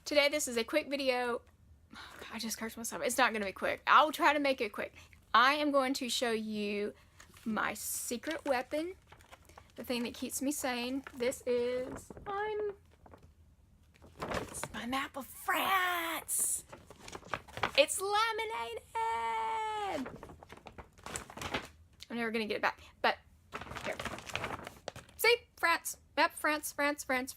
Today this is a quick video. I just cursed myself. It's not going to be quick. I'll try to make it quick. I am going to show you my secret weapon, the thing that keeps me sane. This is it's my map of France. It's laminated. I'm never going to get it back, but here. See? France. Map of France, France.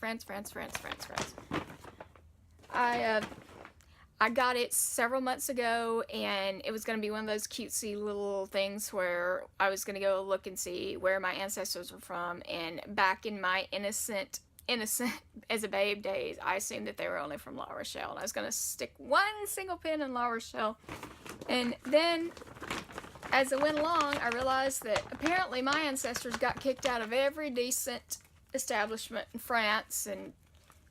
I got it several months ago, and it was going to be one of those cutesy little things where I was going to go look and see where my ancestors were from. And back in my innocent as a babe days, I assumed that they were only from La Rochelle, and I was going to stick one single pin in La Rochelle. And then as it went along, I realized that apparently my ancestors got kicked out of every decent establishment in France, and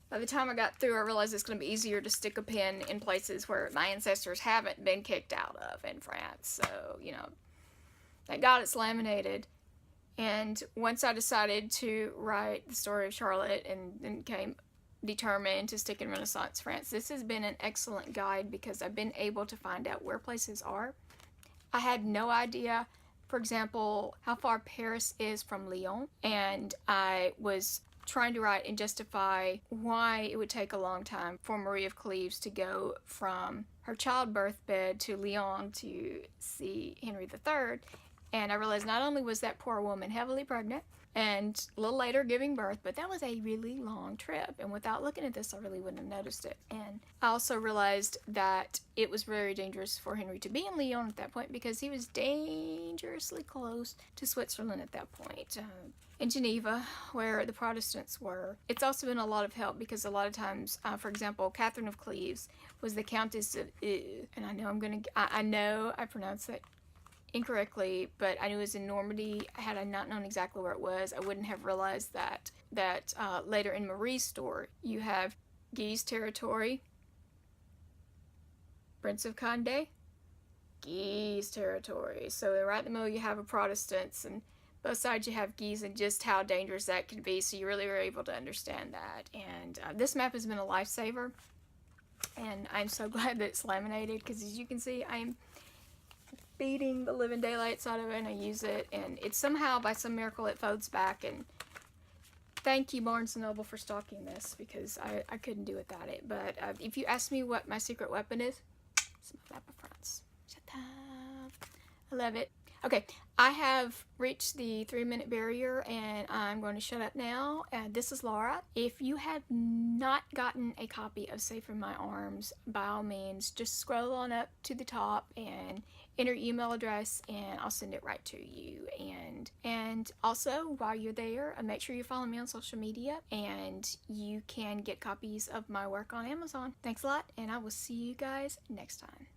by the time I got through, I realized it's going to be easier to stick a pin in places where my ancestors haven't been kicked out of in France. So, you know, thank God it's laminated. And once I decided to write the story of Charlotte and then became determined to stick in Renaissance France, this has been an excellent guide because I've been able to find out where places are. I had no idea, for example, how far Paris is from Lyon, and I was trying to write and justify why it would take a long time for Marie of Cleves to go from her childbirth bed to Lyon to see Henry III. And I realized not only was that poor woman heavily pregnant and a little later giving birth, but that was a really long trip. And without looking at this, I really wouldn't have noticed it. And I also realized that it was very dangerous for Henry to be in Lyon at that point because he was dangerously close to Switzerland at that point. In Geneva, where the Protestants were. It's also been a lot of help because a lot of times, for example, Catherine of Cleves was the Countess of and I know I pronounced that incorrectly, but I knew it was in Normandy. Had I not known exactly where it was, I wouldn't have realized that later in Marie's story, you have Guise territory, Prince of Condé, Guise territory. So right in the middle you have a Protestants, and both sides you have Guise, and just how dangerous that could be. So you really were able to understand that. And this map has been a lifesaver, and I'm so glad that it's laminated because, as you can see, I'm beating the living daylights out of it, and I use it, and it's somehow, by some miracle, it folds back. And thank you, Barnes & Noble, for stocking this because I couldn't do without it. But if you ask me what my secret weapon is, it's my map of France. Shut up. I love it. Okay, I have reached the 3-minute barrier, and I'm going to shut up now. This is Laura. If you have not gotten a copy of Safe in My Arms, by all means, just scroll on up to the top and enter your email address, and I'll send it right to you. And also, while you're there, make sure you follow me on social media, and you can get copies of my work on Amazon. Thanks a lot, and I will see you guys next time.